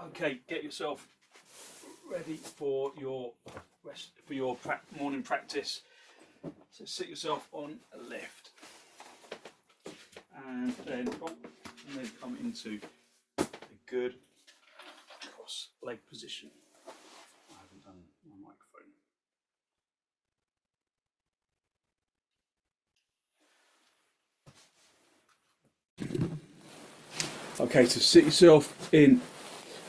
Okay, get yourself ready for your morning practice. So sit yourself on a lift, and then come into a good cross leg position. I haven't done my microphone. Okay, so sit yourself in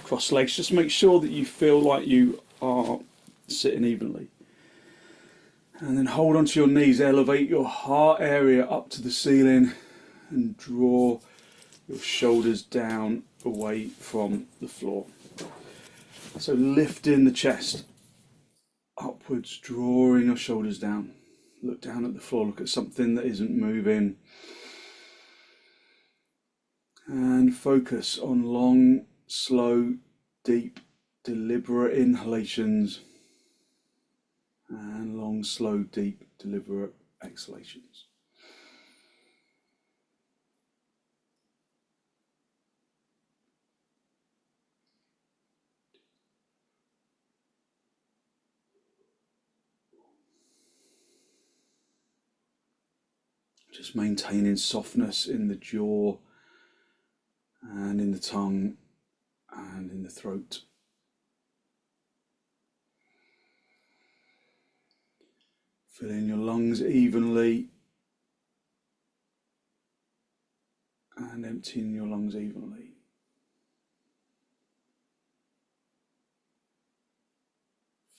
cross legs. Just make sure that you feel like you are sitting evenly. And then hold onto your knees, elevate your heart area up to the ceiling and draw your shoulders down away from the floor. So lifting the chest upwards, drawing your shoulders down. Look down at the floor, look at something that isn't moving. And focus on long, slow, deep, deliberate inhalations and long, slow, deep, deliberate exhalations. Just maintaining softness in the jaw and in the tongue and in the throat. Filling your lungs evenly and emptying your lungs evenly.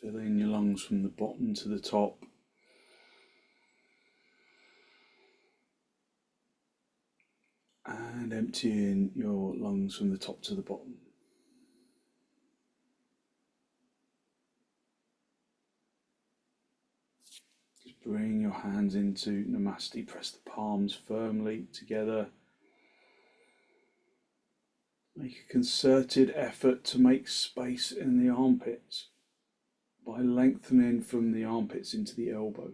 Filling your lungs from the bottom to the top. And emptying your lungs from the top to the bottom. Just bring your hands into Namaste, press the palms firmly together. Make a concerted effort to make space in the armpits by lengthening from the armpits into the elbow.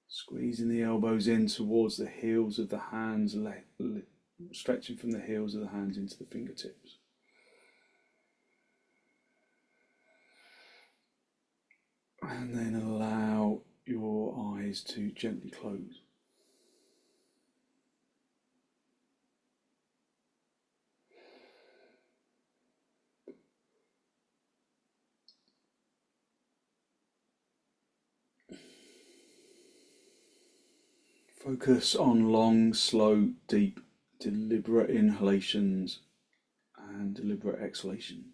Squeezing the elbows in towards the heels of the hands, stretching from the heels of the hands into the fingertips. And then allow your eyes to gently close. Focus on long, slow, deep, deliberate inhalations and deliberate exhalations.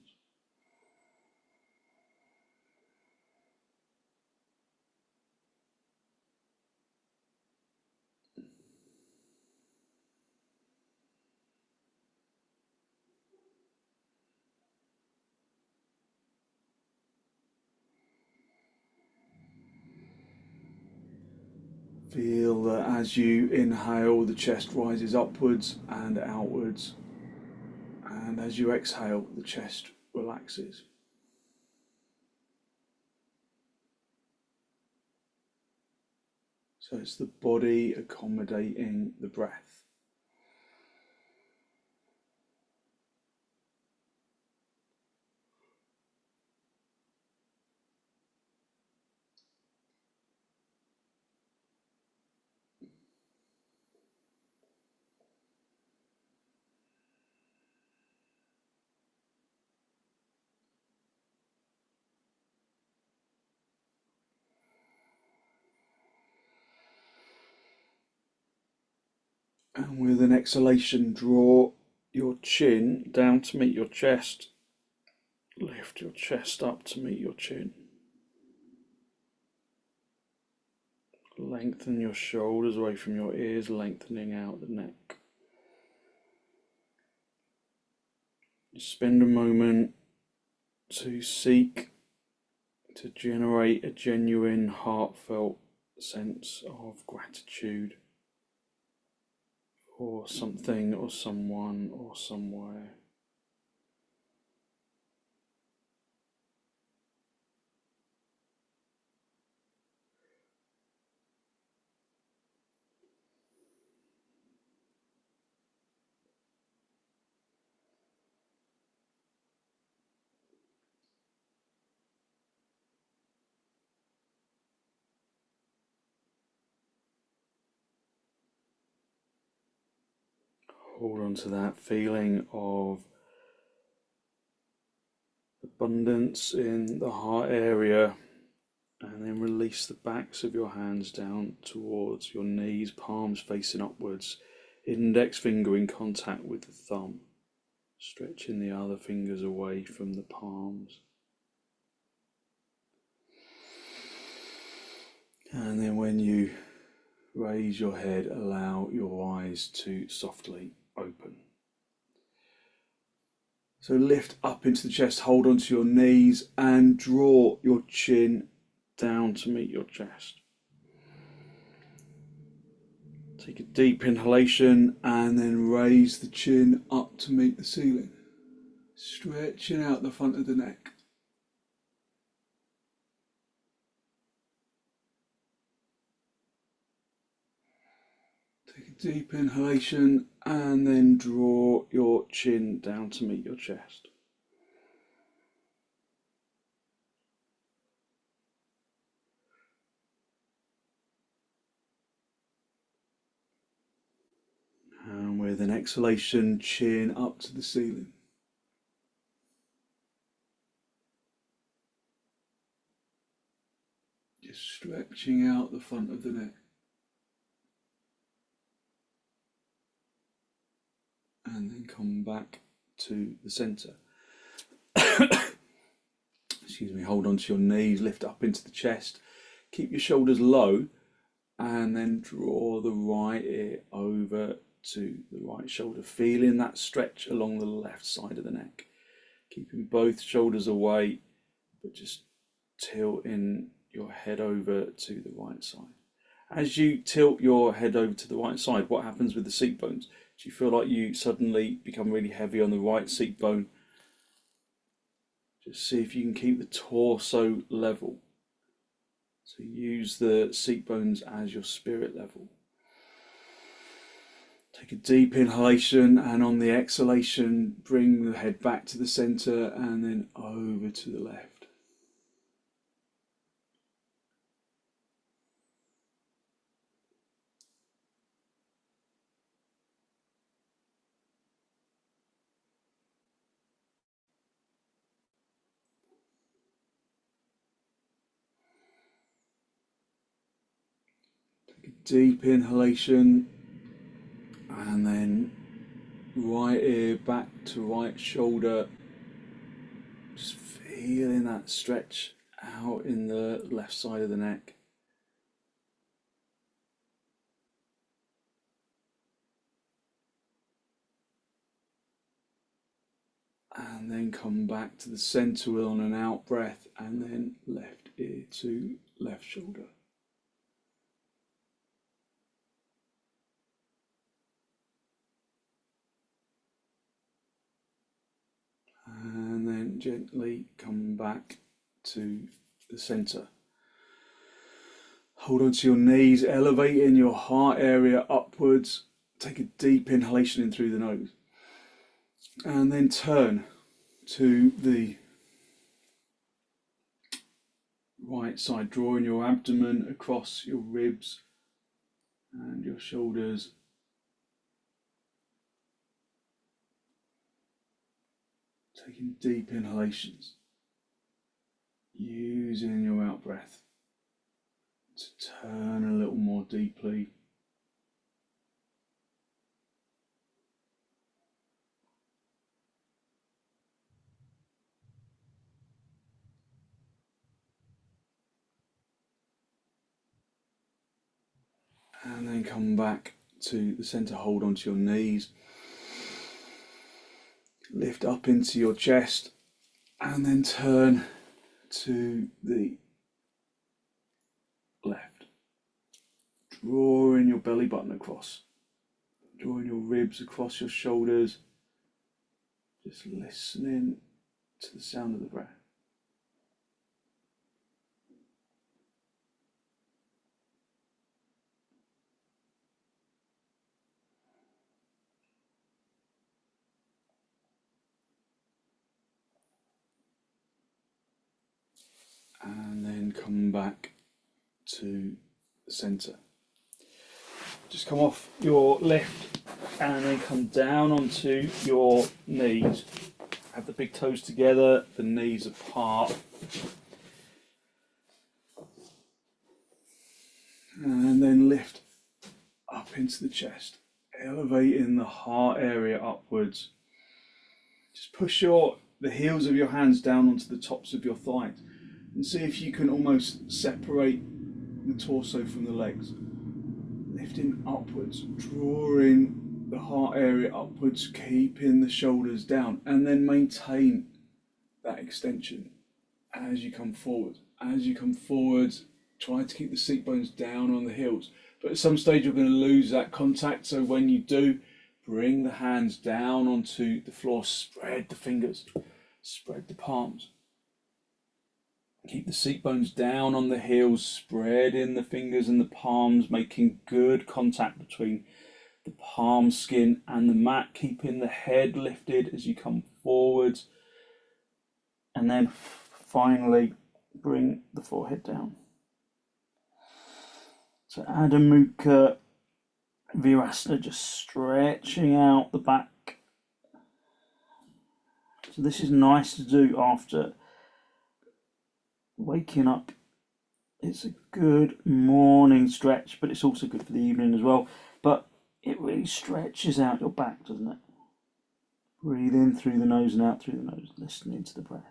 Feel that as you inhale, the chest rises upwards and outwards, and as you exhale, the chest relaxes. So it's the body accommodating the breath. And with an exhalation, draw your chin down to meet your chest. Lift your chest up to meet your chin. Lengthen your shoulders away from your ears, lengthening out the neck. Spend a moment to seek to generate a genuine, heartfelt sense of gratitude for something or someone or somewhere. Hold on to that feeling of abundance in the heart area, and then release the backs of your hands down towards your knees, palms facing upwards, index finger in contact with the thumb, stretching the other fingers away from the palms. And then when you raise your head, allow your eyes to softly open. So lift up into the chest, hold onto your knees and draw your chin down to meet your chest. Take a deep inhalation and then raise the chin up to meet the ceiling, stretching out the front of the neck. Take a deep inhalation and then draw your chin down to meet your chest. And with an exhalation, chin up to the ceiling. Just stretching out the front of the neck. And then come back to the centre. Excuse me, hold onto your knees, lift up into the chest, keep your shoulders low, and then draw the right ear over to the right shoulder, feeling that stretch along the left side of the neck. Keeping both shoulders away, but just tilting your head over to the right side. As you tilt your head over to the right side, what happens with the seat bones? Do you feel like you suddenly become really heavy on the right seat bone? Just see if you can keep the torso level. So use the seat bones as your spirit level. Take a deep inhalation, and on the exhalation, bring the head back to the center and then over to the left. Deep inhalation, and then right ear back to right shoulder, just feeling that stretch out in the left side of the neck. And then come back to the center on an out breath, and then left ear to left shoulder. And then gently come back to the center. Hold onto your knees, elevating your heart area upwards. Take a deep inhalation in through the nose. And then turn to the right side, drawing your abdomen across your ribs and your shoulders. Taking deep inhalations, using your out breath to turn a little more deeply. And then come back to the center, hold onto your knees. Lift up into your chest and then turn to the left. Drawing your belly button across, drawing your ribs across your shoulders, just listening to the sound of the breath. And then come back to the center. Just come off your left and then come down onto your knees. Have the big toes together, the knees apart. And then lift up into the chest, elevating the heart area upwards. Just push the heels of your hands down onto the tops of your thighs and see if you can almost separate the torso from the legs. Lifting upwards, drawing the heart area upwards, keeping the shoulders down, and then maintain that extension as you come forward. As you come forward, try to keep the seat bones down on the heels. But at some stage you're going to lose that contact, so when you do, bring the hands down onto the floor, spread the fingers, spread the palms. Keep the seat bones down on the heels, spreading the fingers and the palms, making good contact between the palm skin and the mat, keeping the head lifted as you come forwards. And then finally, bring the forehead down. So Adho Mukha Virasana, just stretching out the back. So this is nice to do after waking up. It's a good morning stretch, but it's also good for the evening as well. But it really stretches out your back, doesn't it? Breathe in through the nose and out through the nose, listening to the breath.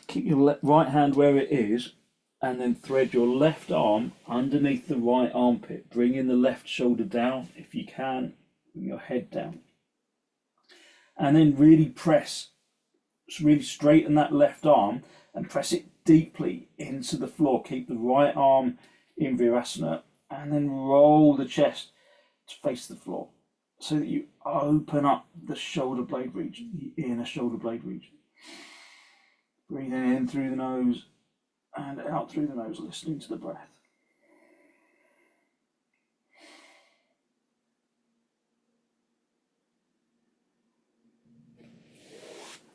Keep your right hand where it is, and then thread your left arm underneath the right armpit. Bring in the left shoulder down if you can, bring your head down. And then really press, really straighten that left arm and press it deeply into the floor. Keep the right arm in Virasana and then roll the chest to face the floor so that you open up the shoulder blade region, the inner shoulder blade region. Breathing in through the nose and out through the nose, listening to the breath.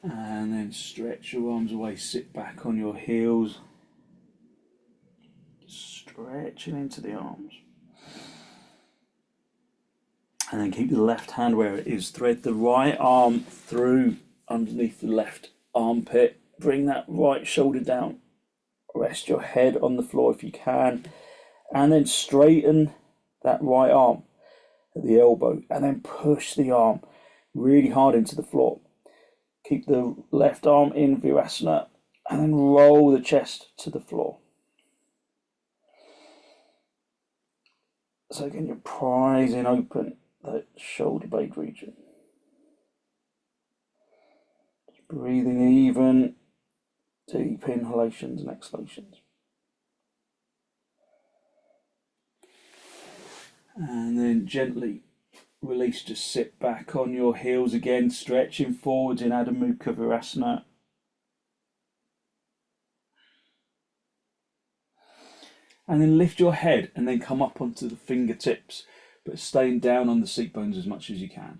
And then stretch your arms away, sit back on your heels, stretching into the arms. And then keep the left hand where it is. Thread the right arm through underneath the left armpit. Bring that right shoulder down. Rest your head on the floor if you can. And then straighten that right arm at the elbow. And then push the arm really hard into the floor. Keep the left arm in Virasana. And then roll the chest to the floor. So again, you're prizing open the shoulder blade region. Just breathing even. Deep inhalations and exhalations. And then gently release, just sit back on your heels again, stretching forwards in Adho Mukha Virasana. And then lift your head and then come up onto the fingertips, but staying down on the seat bones as much as you can.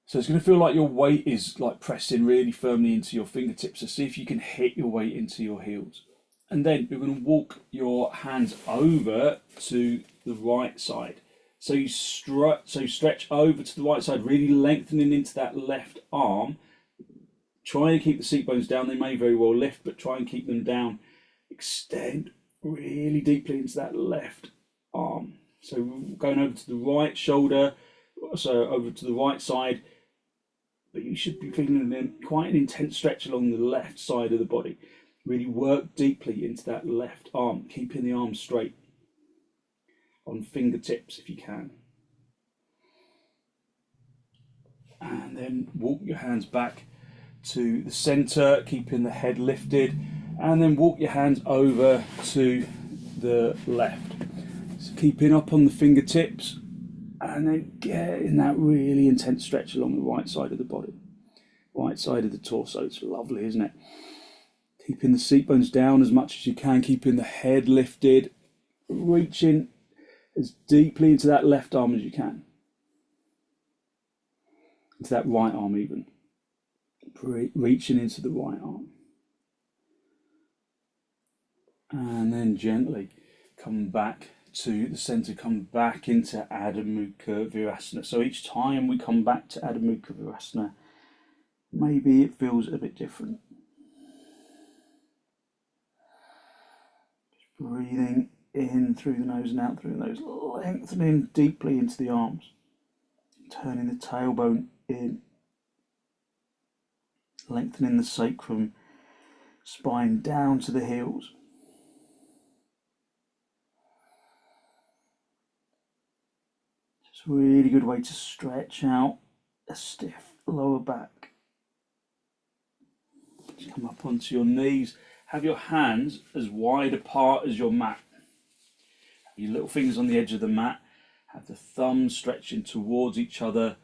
So it's going to feel like your weight is like pressing really firmly into your fingertips. So see if you can hit your weight into your heels. And then you're going to walk your hands over to the right side. So you stretch over to the right side, really lengthening into that left arm. Try and keep the seat bones down. They may very well lift, but try and keep them down. Extend really deeply into that left arm. So going over to the right shoulder, so over to the right side. But you should be feeling quite an intense stretch along the left side of the body. Really work deeply into that left arm, keeping the arm straight on fingertips if you can. And then walk your hands back to the center, keeping the head lifted, and then walk your hands over to the left. So keeping up on the fingertips, and then getting that really intense stretch along the right side of the body, right side of the torso. It's lovely, isn't it? Keeping the seat bones down as much as you can, keeping the head lifted, reaching as deeply into that left arm as you can, into that right arm even, reaching into the right arm. And then gently come back to the center, come back into Adho Mukha Virasana. So each time we come back to Adho Mukha Virasana, maybe it feels a bit different. Just breathing in through the nose and out through the nose, lengthening deeply into the arms, turning the tailbone in, lengthening the sacrum, spine down to the heels. It's a really good way to stretch out a stiff lower back. Just come up onto your knees. Have your hands as wide apart as your mat. Have your little fingers on the edge of the mat. Have the thumbs stretching towards each other.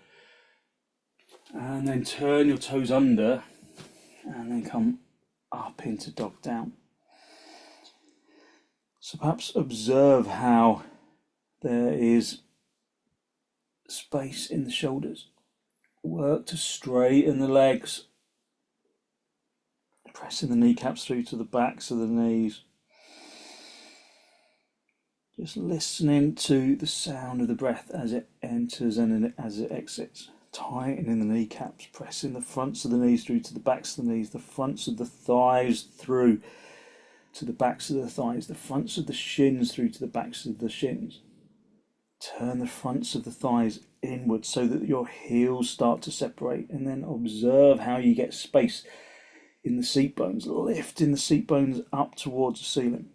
And then turn your toes under and then come up into dog down. So perhaps observe how there is space in the shoulders. Work to straighten the legs. Pressing the kneecaps through to the backs of the knees. Just listening to the sound of the breath as it enters and as it exits. Tightening the kneecaps, pressing the fronts of the knees through to the backs of the knees, the fronts of the thighs through to the backs of the thighs, the fronts of the shins through to the backs of the shins. Turn the fronts of the thighs inward so that your heels start to separate, and then observe how you get space in the seat bones, lifting the seat bones up towards the ceiling.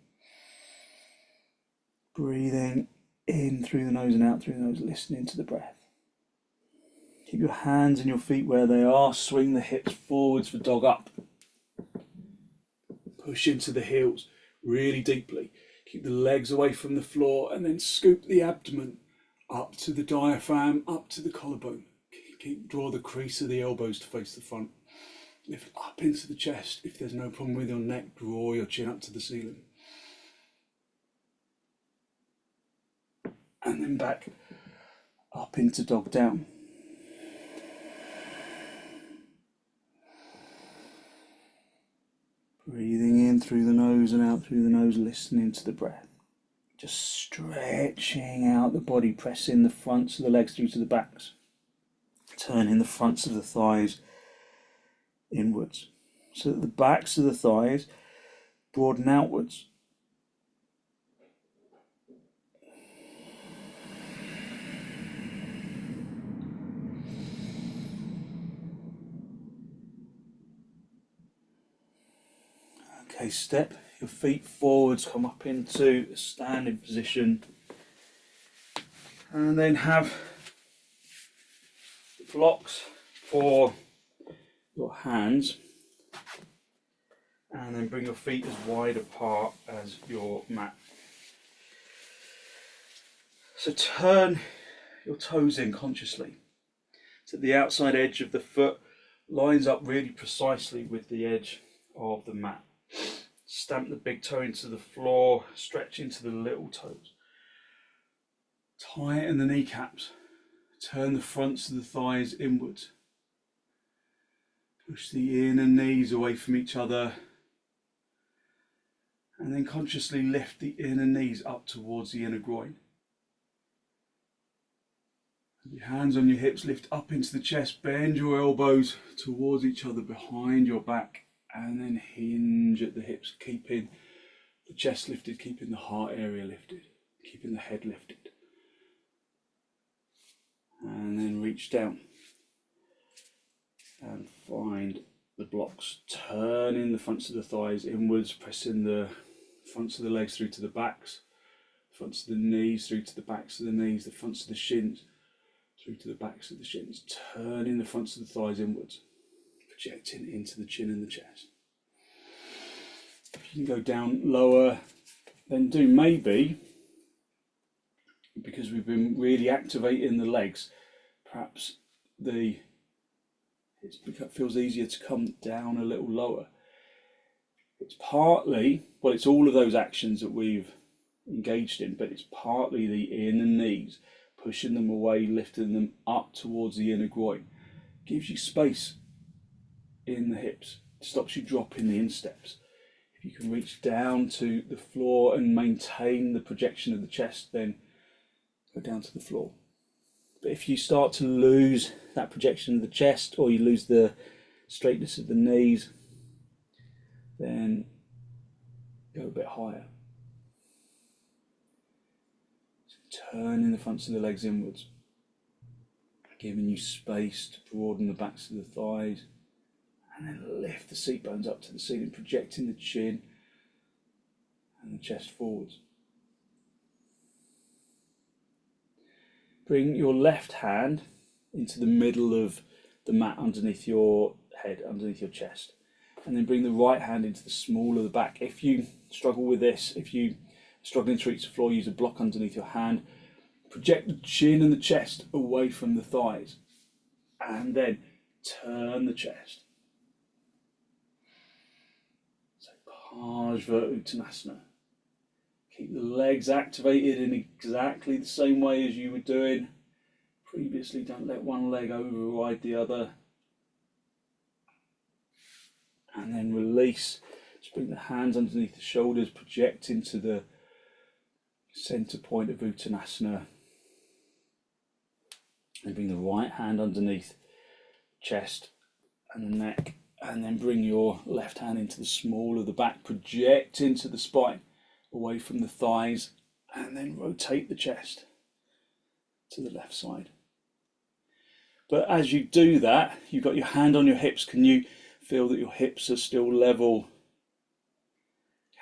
Breathing in through the nose and out through the nose, listening to the breath. Keep your hands and your feet where they are, swing the hips forwards for dog up. Push into the heels really deeply. Keep the legs away from the floor and then scoop the abdomen up to the diaphragm, up to the collarbone. Draw the crease of the elbows to face the front. Lift up into the chest. If there's no problem with your neck, draw your chin up to the ceiling. And then back up into dog down. Breathing in through the nose and out through the nose, listening to the breath. Just stretching out the body, pressing the fronts of the legs through to the backs. Turning the fronts of the thighs inwards, so that the backs of the thighs broaden outwards. Okay, step your feet forwards, come up into a standing position, and then have the blocks for your hands, and then bring your feet as wide apart as your mat. So turn your toes in consciously so the outside edge of the foot lines up really precisely with the edge of the mat. Stamp the big toe into the floor, stretch into the little toes. Tighten the kneecaps, turn the fronts of the thighs inwards. Push the inner knees away from each other, and then consciously lift the inner knees up towards the inner groin. Your hands on your hips, lift up into the chest, bend your elbows towards each other behind your back, and then hinge at the hips, keeping the chest lifted, keeping the heart area lifted, keeping the head lifted. And then reach down and find the blocks. Turning the fronts of the thighs inwards, pressing the fronts of the legs through to the backs, fronts of the knees through to the backs of the knees, the fronts of the shins through to the backs of the shins. Turning the fronts of the thighs inwards, projecting into the chin and the chest. If you can go down lower, then do. Maybe, because we've been really activating the legs, perhaps it feels easier to come down a little lower. It's partly, well, it's all of those actions that we've engaged in, but it's partly the inner knees, pushing them away, lifting them up towards the inner groin. Gives you space in the hips, stops you dropping the insteps. If you can reach down to the floor and maintain the projection of the chest, then go down to the floor. But if you start to lose that projection of the chest, or you lose the straightness of the knees, then go a bit higher. So turning the fronts of the legs inwards, giving you space to broaden the backs of the thighs, and then lift the seat bones up to the ceiling, projecting the chin and the chest forwards. Bring your left hand into the middle of the mat underneath your head, underneath your chest. And then bring the right hand into the small of the back. If you struggle with this, if you're struggling to reach the floor, use a block underneath your hand. Project the chin and the chest away from the thighs. And then turn the chest. So parsva uttanasana. Keep the legs activated in exactly the same way as you were doing previously. Don't let one leg override the other. And then release. Just bring the hands underneath the shoulders, project into the center point of uttanasana. And bring the right hand underneath chest and the neck. And then bring your left hand into the small of the back, project into the spine, away from the thighs, and then rotate the chest to the left side. But as you do that, you've got your hand on your hips. Can you feel that your hips are still level?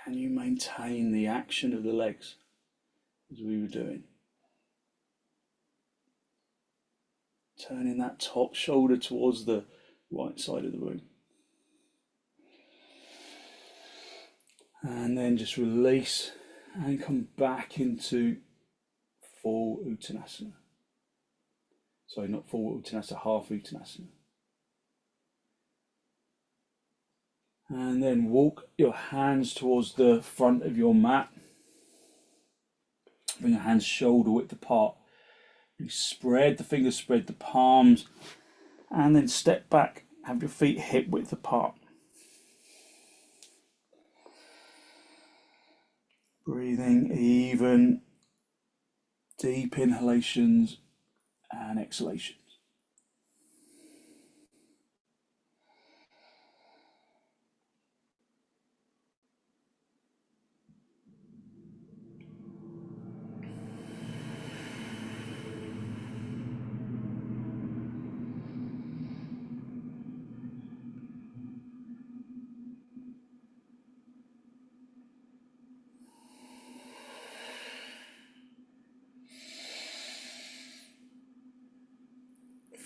Can you maintain the action of the legs as we were doing? Turning that top shoulder towards the right side of the room. And then just release and come back into full uttanasana. Sorry, not full uttanasana, half uttanasana. And then walk your hands towards the front of your mat. Bring your hands shoulder width apart. You spread the fingers, spread the palms, and then step back. Have your feet hip width apart. Breathing even, deep inhalations and exhalations.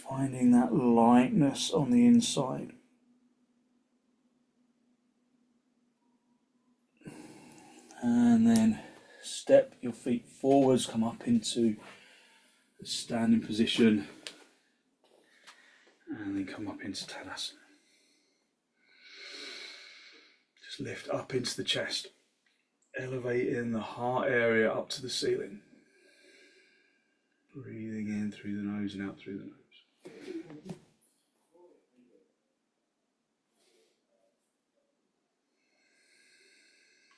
Finding that lightness on the inside. And then step your feet forwards, come up into the standing position, and then come up into Tadasana. Just lift up into the chest, elevating the heart area up to the ceiling. Breathing in through the nose and out through the nose.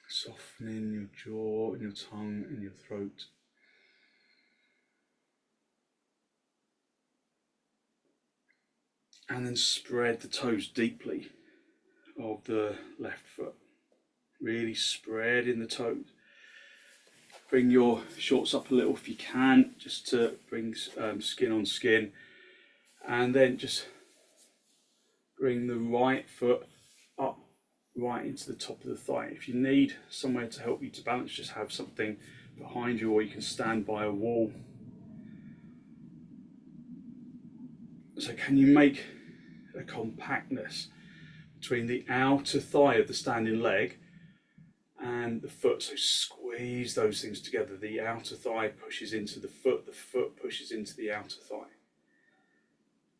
Softening your jaw and your tongue and your throat. And then spread the toes deeply of the left foot. Really spread in the toes. Bring your shorts up a little if you can, just to bring skin on skin. And then just bring the right foot up right into the top of the thigh. If you need somewhere to help you to balance, just have something behind you, or you can stand by a wall. So can you make a compactness between the outer thigh of the standing leg and the foot? So squeeze those things together. The outer thigh pushes into the foot pushes into the outer thigh.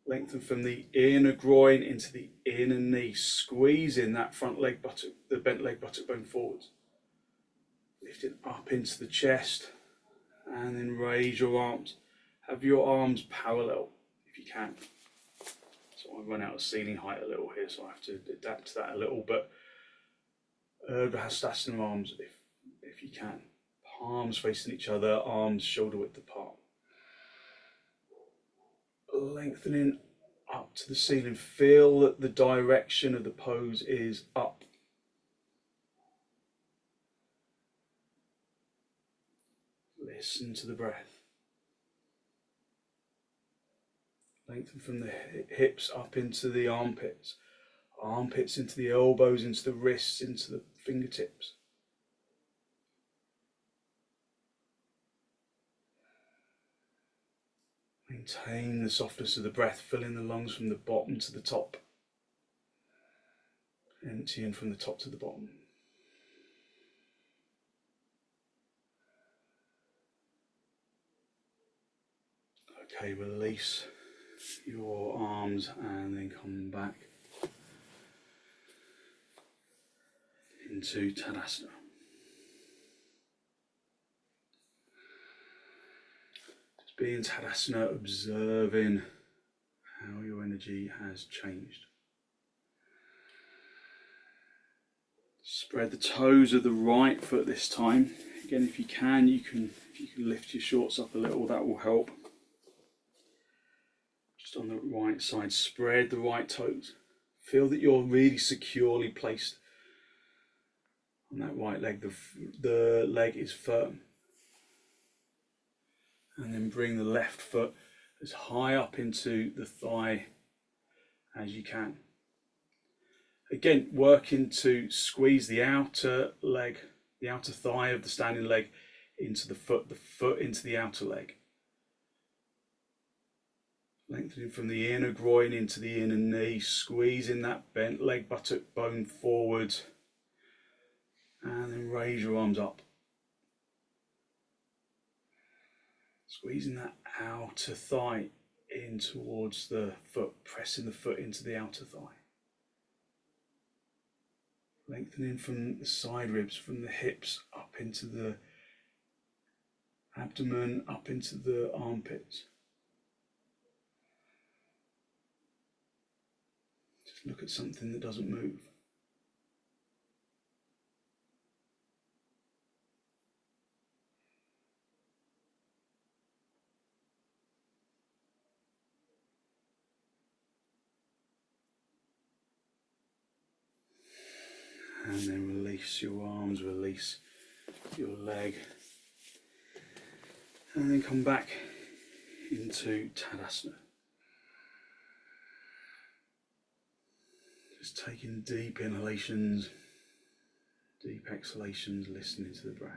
Lengthen from the inner groin into the inner knee, squeezing that front leg buttock, the bent leg buttock bone forwards. Lifting up into the chest, and then raise your arms. Have your arms parallel if you can. So I run out of ceiling height a little here, so I have to adapt to that a little, but vrksasana arms if you can. Palms facing each other, arms shoulder width apart. Lengthening up to the ceiling. Feel that the direction of the pose is up. Listen to the breath. Lengthen from the hips up into the armpits. Armpits into the elbows, into the wrists, into the fingertips. Maintain the softness of the breath, filling the lungs from the bottom to the top. Emptying from the top to the bottom. Okay, release your arms and then come back into Tadasana. Just be in Tadasana, observing how your energy has changed. Spread the toes of the right foot this time. Again, if you can lift your shorts up a little, that will help. Just on the right side, spread the right toes. Feel that you're really securely placed on that right leg. The leg is firm. And then bring the left foot as high up into the thigh as you can. Again, working to squeeze the outer leg, the outer thigh of the standing leg into the foot into the outer leg. Lengthening from the inner groin into the inner knee, squeezing that bent leg buttock bone forward, and then raise your arms up. Squeezing that outer thigh in towards the foot, pressing the foot into the outer thigh. Lengthening from the side ribs, from the hips up into the abdomen, up into the armpits. Just look at something that doesn't move. And then release your arms, release your leg. And then come back into Tadasana. Just taking deep inhalations, deep exhalations, listening to the breath.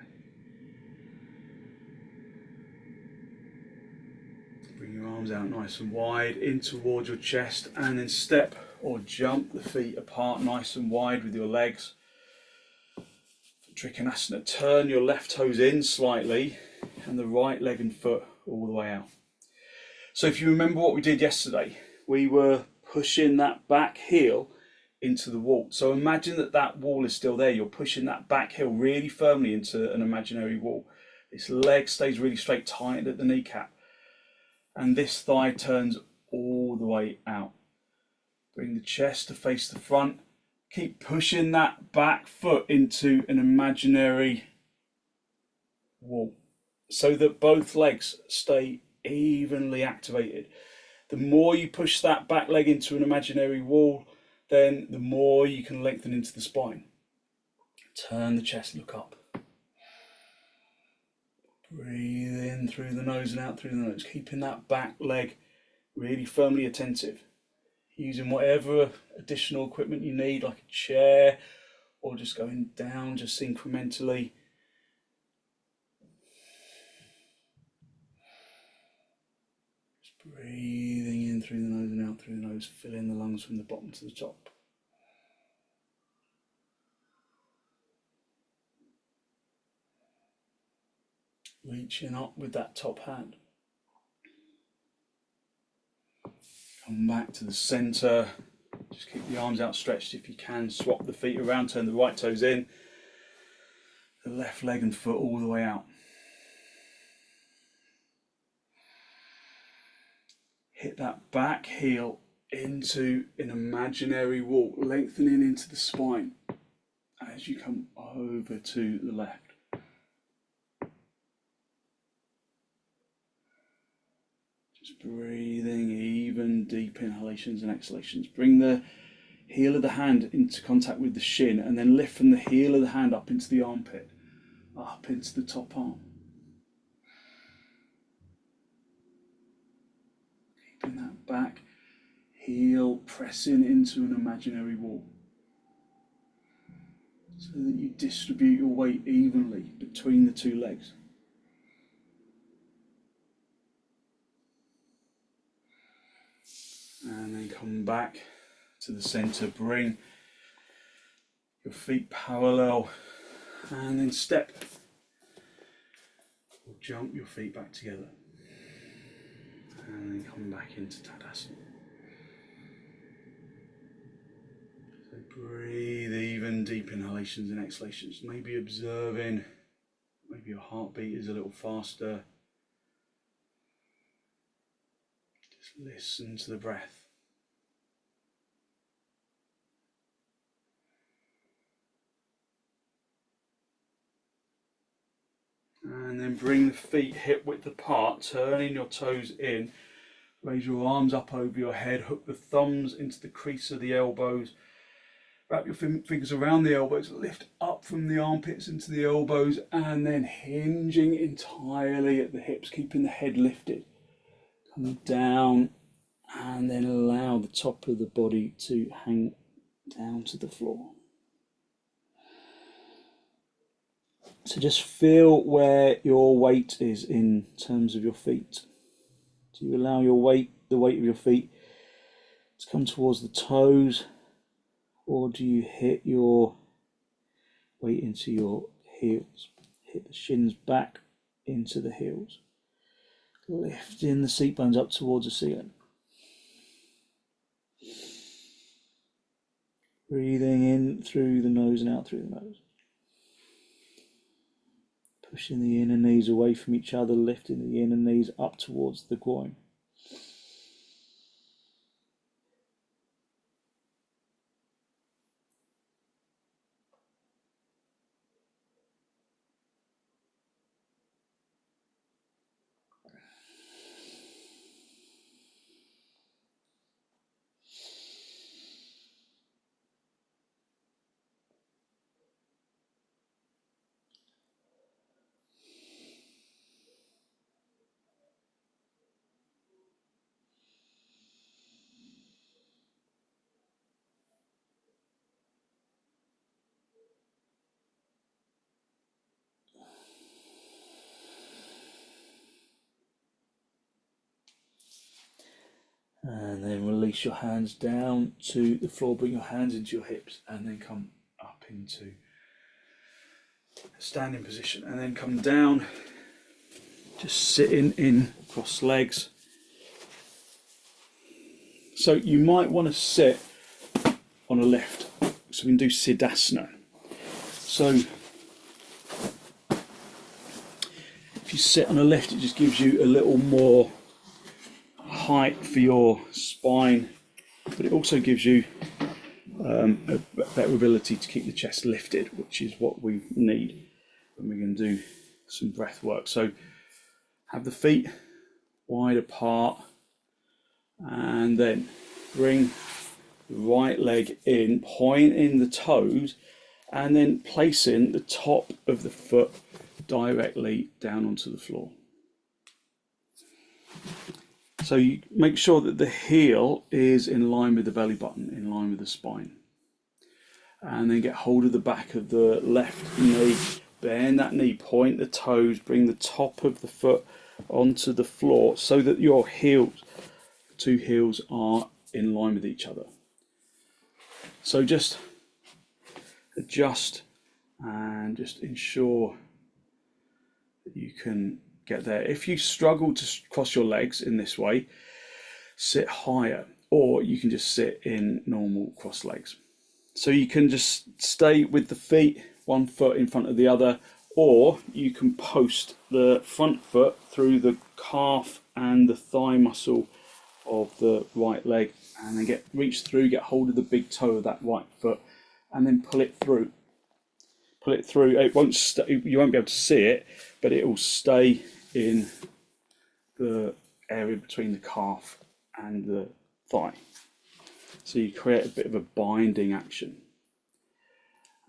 Bring your arms out nice and wide in towards your chest, and then step or jump the feet apart nice and wide with your legs. For trikonasana, turn your left toes in slightly and the right leg and foot all the way out. So if you remember what we did yesterday, we were pushing that back heel into the wall. So imagine that that wall is still there. You're pushing that back heel really firmly into an imaginary wall. This leg stays really straight, tight at the kneecap. And this thigh turns all the way out. Bring the chest to face the front. Keep pushing that back foot into an imaginary wall so that both legs stay evenly activated. The more you push that back leg into an imaginary wall, then the more you can lengthen into the spine. Turn the chest, look up. Breathe in through the nose and out through the nose, keeping that back leg really firmly attentive. Using whatever additional equipment you need, like a chair, or just going down just incrementally. Just breathing in through the nose and out through the nose, filling the lungs from the bottom to the top. Reaching up with that top hand. Come back to the center. Just keep the arms outstretched if you can. Swap the feet around, turn the right toes in. The left leg and foot all the way out. Hit that back heel into an imaginary wall, lengthening into the spine as you come over to the left. Just breathing even deep inhalations and exhalations. Bring the heel of the hand into contact with the shin, and then lift from the heel of the hand up into the armpit, up into the top arm. Keeping that back heel pressing into an imaginary wall, so that you distribute your weight evenly between the two legs. And then come back to the center, bring your feet parallel, and then step or jump your feet back together, and then come back into Tadasana. So breathe even deep inhalations and exhalations, maybe observing, maybe your heartbeat is a little faster. Just listen to the breath. And then bring the feet hip width apart, turning your toes in, raise your arms up over your head, hook the thumbs into the crease of the elbows, wrap your fingers around the elbows, lift up from the armpits into the elbows, and then hinging entirely at the hips, keeping the head lifted. Come down, and then allow the top of the body to hang down to the floor. So just feel where your weight is in terms of your feet. Do you allow your weight, the weight of your feet, to come towards the toes, or do you hit your weight into your heels? Hit the shins back into the heels, lifting the seat bones up towards the ceiling. Breathing in through the nose and out through the nose. Pushing the inner knees away from each other, lifting the inner knees up towards the groin. And then release your hands down to the floor, bring your hands into your hips, and then come up into a standing position, and then come down, just sitting in cross legs. So you might want to sit on a lift, so we can do siddhasana. So if you sit on a lift, it just gives you a little more height for your spine, but it also gives you a better ability to keep the chest lifted, which is what we need when we're going to do some breath work. So have the feet wide apart, and then bring the right leg in, pointing the toes, and then placing the top of the foot directly down onto the floor. So you make sure that the heel is in line with the belly button, in line with the spine. And then get hold of the back of the left knee, bend that knee, point the toes, bring the top of the foot onto the floor so that your heels, two heels, are in line with each other. So just adjust and just ensure that you can get there. If you struggle to cross your legs in this way, sit higher, or you can just sit in normal cross legs. So you can just stay with the feet, one foot in front of the other, or you can post the front foot through the calf and the thigh muscle of the right leg, and then reach through, get hold of the big toe of that right foot, and then pull it through. pull it through. It won't stay, you won't be able to see it, but it will stay in the area between the calf and the thigh. So you create a bit of a binding action.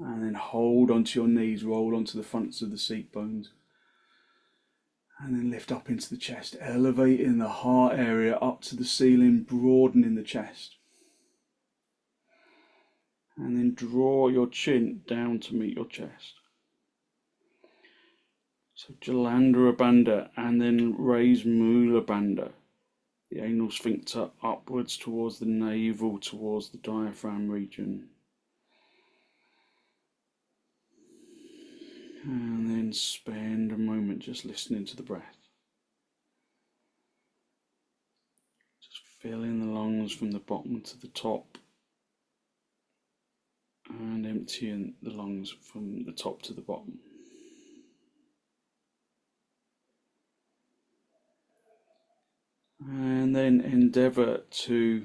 And then hold onto your knees, roll onto the fronts of the seat bones. And then lift up into the chest, elevating the heart area up to the ceiling, broadening the chest. And then draw your chin down to meet your chest. So Jalandhara Bandha, and then raise Mula Bandha, the anal sphincter upwards towards the navel, towards the diaphragm region. And then spend a moment just listening to the breath. Just filling the lungs from the bottom to the top. And emptying the lungs from the top to the bottom. And then endeavour to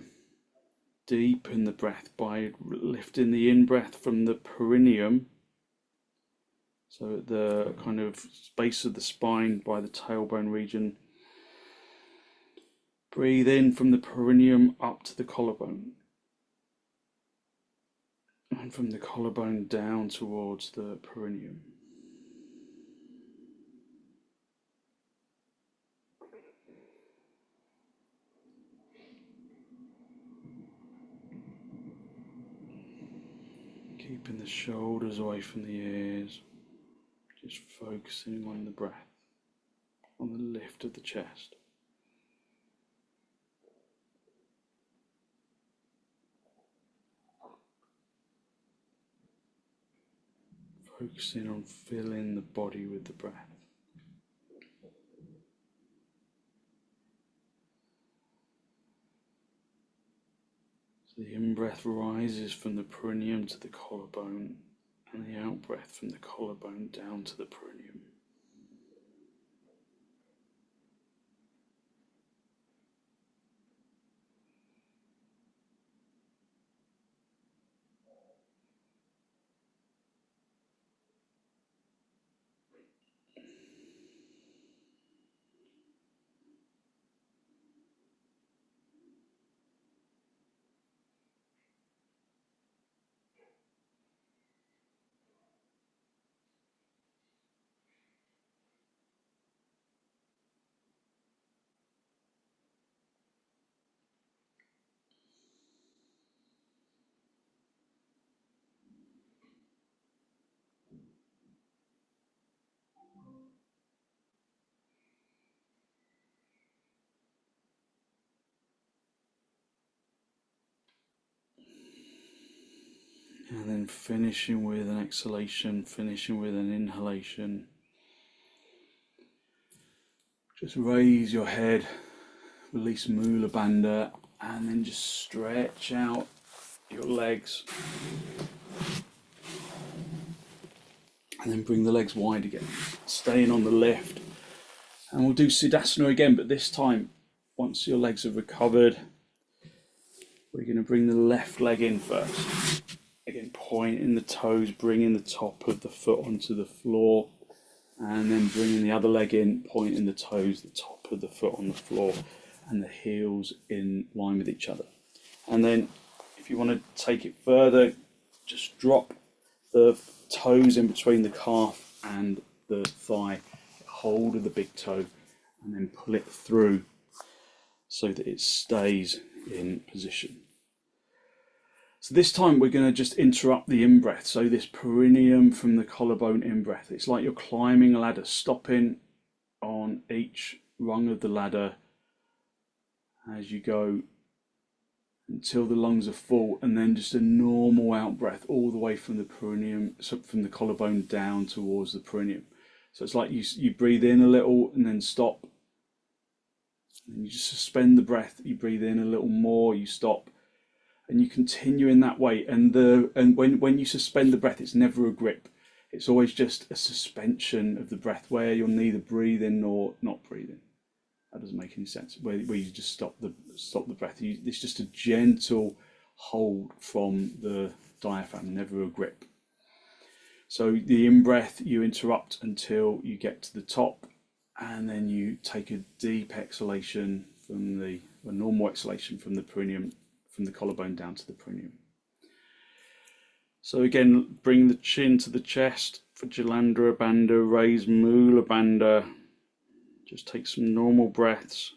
deepen the breath by lifting the in-breath from the perineum, so at the kind of base of the spine by the tailbone region. Breathe in from the perineum up to the collarbone. And from the collarbone down towards the perineum. Keeping the shoulders away from the ears. Just focusing on the breath, on the lift of the chest. Focusing on filling the body with the breath. So the in-breath rises from the perineum to the collarbone, and the out-breath from the collarbone down to the perineum. And then finishing with an exhalation, finishing with an inhalation. Just raise your head, release Mula Bandha, and then just stretch out your legs. And then bring the legs wide again, staying on the lift. And we'll do siddhasana again, but this time, once your legs have recovered, we're going to bring the left leg in first. Again, pointing the toes, bringing the top of the foot onto the floor, and then bringing the other leg in, pointing the toes, the top of the foot on the floor, and the heels in line with each other. And then, if you want to take it further, just drop the toes in between the calf and the thigh, hold of the big toe, and then pull it through so that it stays in position. So this time we're going to just interrupt the in-breath. So this perineum from the collarbone in-breath. It's like you're climbing a ladder, stopping on each rung of the ladder as you go until the lungs are full, and then just a normal out-breath all the way from the perineum, so from the collarbone down towards the perineum. So it's like you breathe in a little and then stop. And you just suspend the breath. You breathe in a little more, you stop. And you continue in that way, and when you suspend the breath, it's never a grip. It's always just a suspension of the breath where you're neither breathing nor not breathing. That doesn't make any sense. Where you just stop the breath. It's just a gentle hold from the diaphragm, never a grip. So the in-breath you interrupt until you get to the top, and then you take a deep exhalation from a normal exhalation from the perineum, from the collarbone down to the perineum. So again, bring the chin to the chest for Jalandhara Bandha, raise Mula Bandha. Just take some normal breaths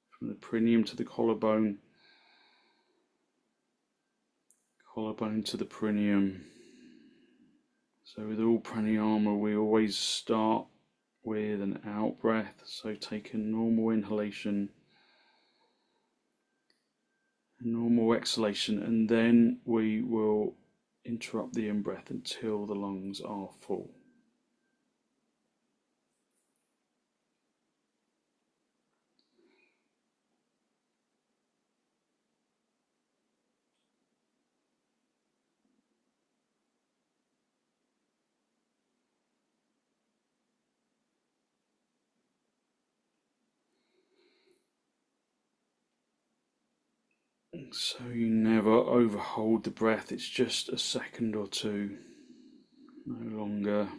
from the perineum to the collarbone, collarbone to the perineum. So with all pranayama, we always start with an out breath. So take a normal inhalation, a normal exhalation, and then we will interrupt the in-breath until the lungs are full. So you never overhold the breath, it's just a second or two, no longer.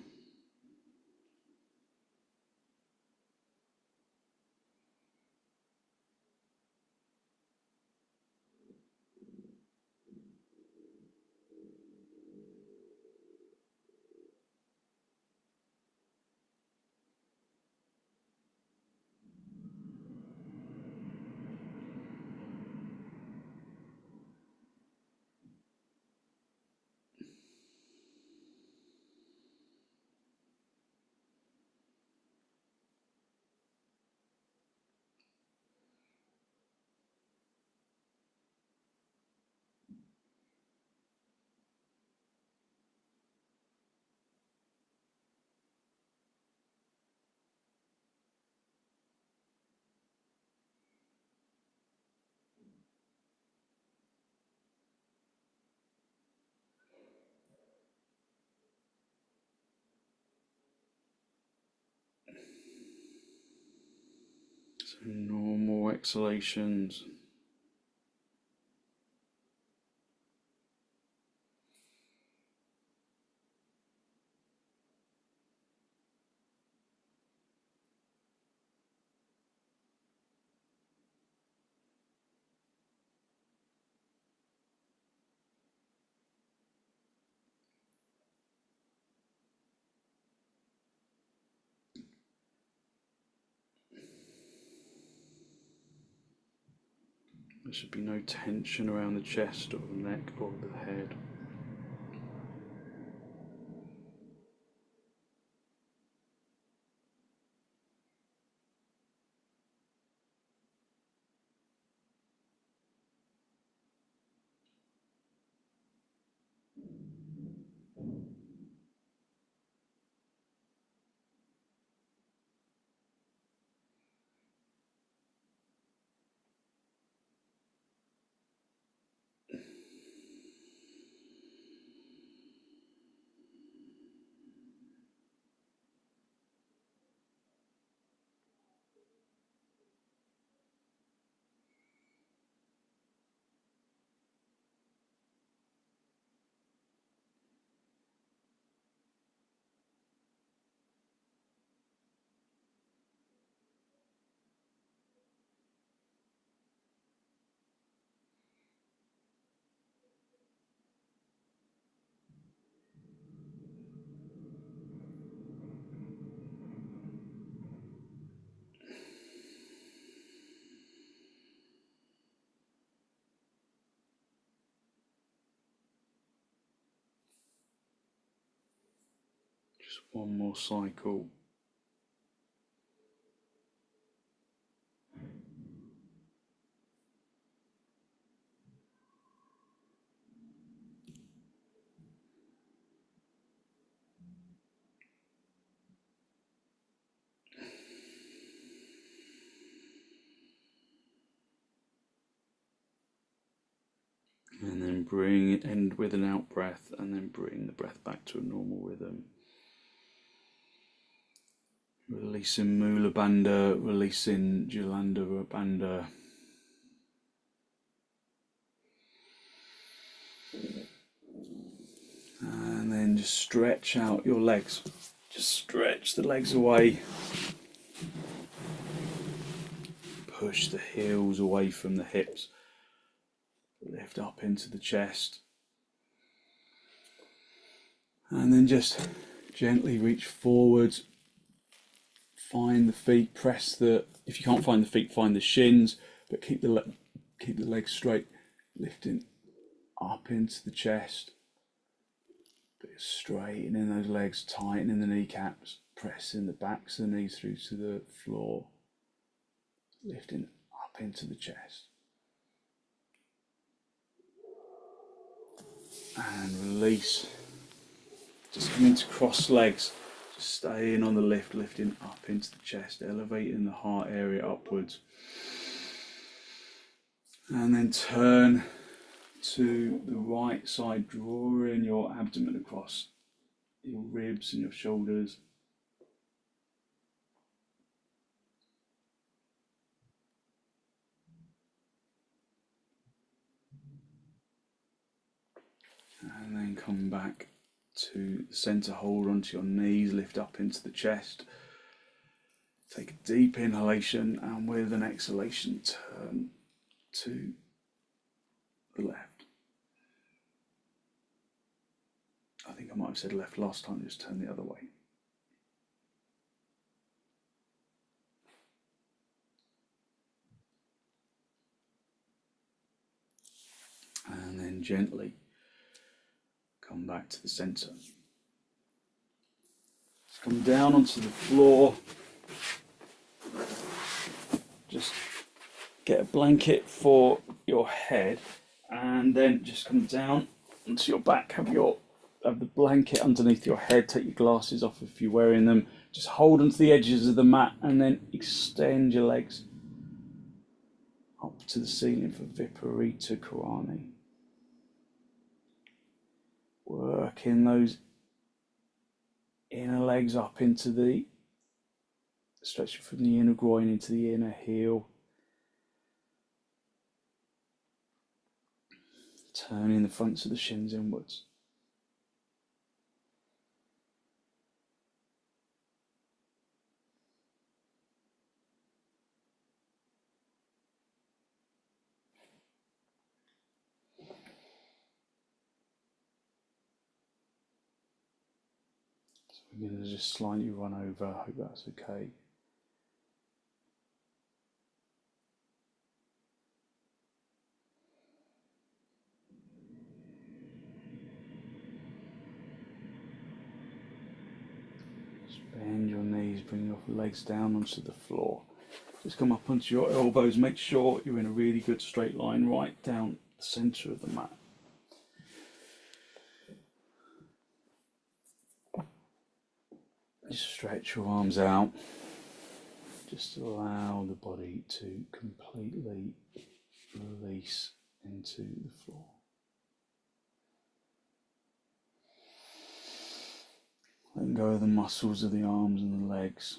So normal exhalations. There should be no tension around the chest or the neck or the head. Just one more cycle. And then end with an out breath, and then bring the breath back to a normal rhythm. Releasing Mula Bandha, releasing Jalandhara Bandha. And then just stretch out your legs. Just stretch the legs away. Push the heels away from the hips. Lift up into the chest. And then just gently reach forwards. Find the feet, if you can't find the feet, find the shins, but keep the legs straight, lifting up into the chest. Straightening those legs, tightening the kneecaps, pressing the backs of the knees through to the floor, lifting up into the chest. And release. Just come into cross legs, just staying on the lift, lifting up into the chest, elevating the heart area upwards. And then turn to the right side, drawing your abdomen across your ribs and your shoulders. And then come back to the centre, hold onto your knees, lift up into the chest. Take a deep inhalation and with an exhalation turn to the left. I think I might have said left last time, just turn the other way. And then gently come back to the centre. Just come down onto the floor. Just get a blanket for your head and then just come down onto your back. Have the blanket underneath your head. Take your glasses off if you're wearing them. Just hold onto the edges of the mat and then extend your legs up to the ceiling for viparita karanhi. Working those inner legs up into the, stretching from the inner groin into the inner heel. Turning the fronts of the shins inwards. So we're going to just slightly run over. I hope that's okay. Bend your knees, bring your legs down onto the floor. Just come up onto your elbows. Make sure you're in a really good straight line right down the centre of the mat. Just stretch your arms out. Just allow the body to completely release into the floor. Let go of the muscles of the arms and the legs.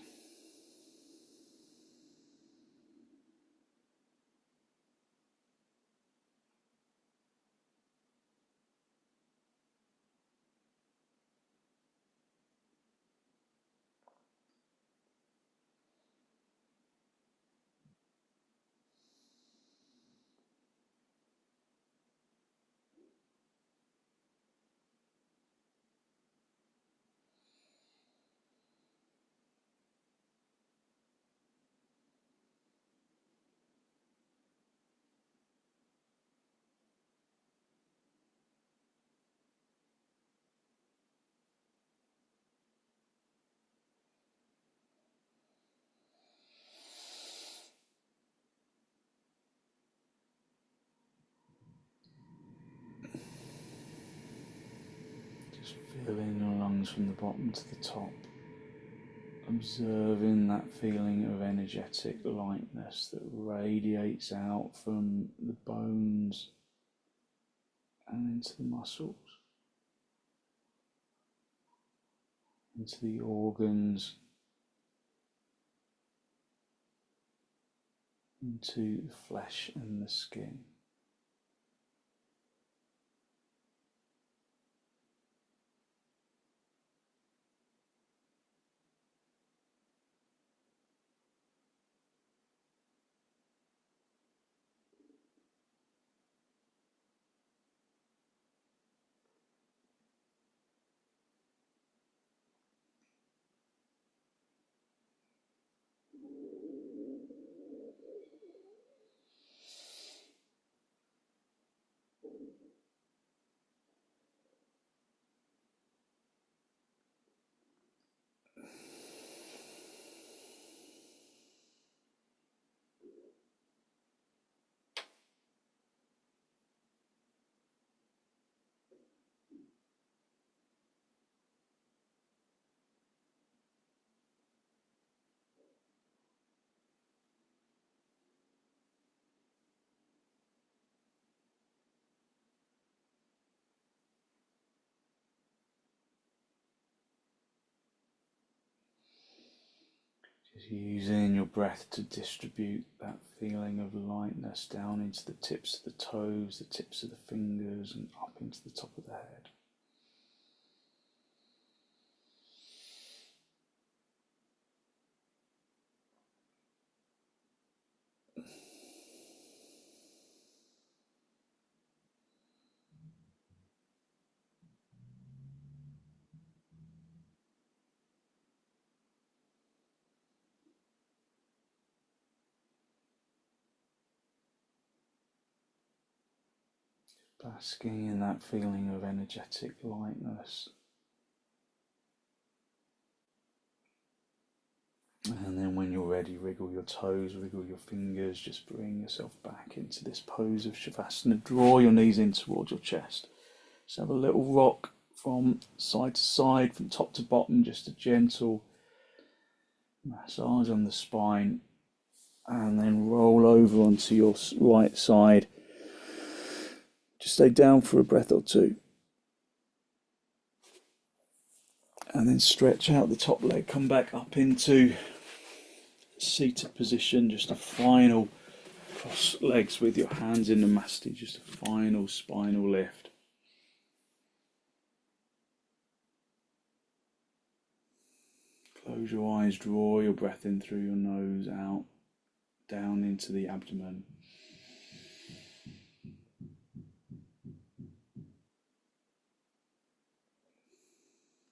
Just feeling your lungs from the bottom to the top. Observing that feeling of energetic lightness that radiates out from the bones and into the muscles, into the organs, into the flesh and the skin. Just using your breath to distribute that feeling of lightness down into the tips of the toes, the tips of the fingers, and up into the top of the head. Basking in that feeling of energetic lightness. And then when you're ready, wriggle your toes, wriggle your fingers, just bring yourself back into this pose of shavasana. Draw your knees in towards your chest. Just have a little rock from side to side, from top to bottom, just a gentle massage on the spine. And then roll over onto your right side. Just stay down for a breath or two. And then stretch out the top leg, come back up into seated position, just a final cross legs with your hands in the masti, just a final spinal lift. Close your eyes, draw your breath in through your nose, out, down into the abdomen.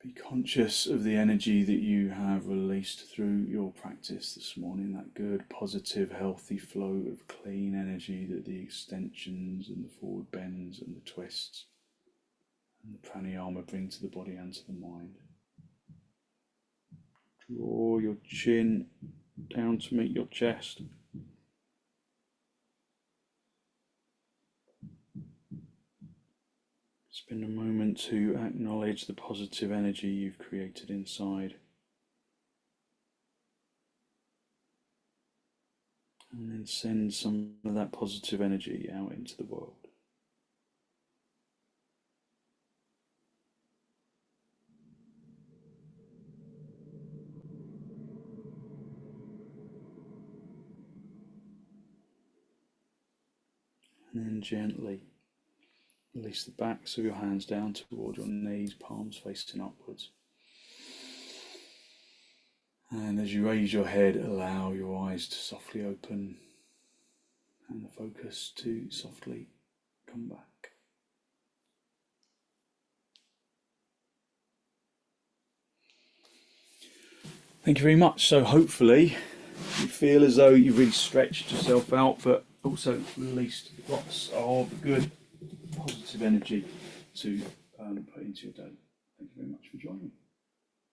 Be conscious of the energy that you have released through your practice this morning, that good, positive, healthy flow of clean energy that the extensions and the forward bends and the twists and the pranayama bring to the body and to the mind. Draw your chin down to meet your chest. Spend a moment to acknowledge the positive energy you've created inside. And then send some of that positive energy out into the world. And then gently release the backs of your hands down toward your knees, palms facing upwards. And as you raise your head, allow your eyes to softly open and the focus to softly come back. Thank you very much. So hopefully you feel as though you've really stretched yourself out, but also released lots of good positive energy to put into your day. Thank you very much for joining me.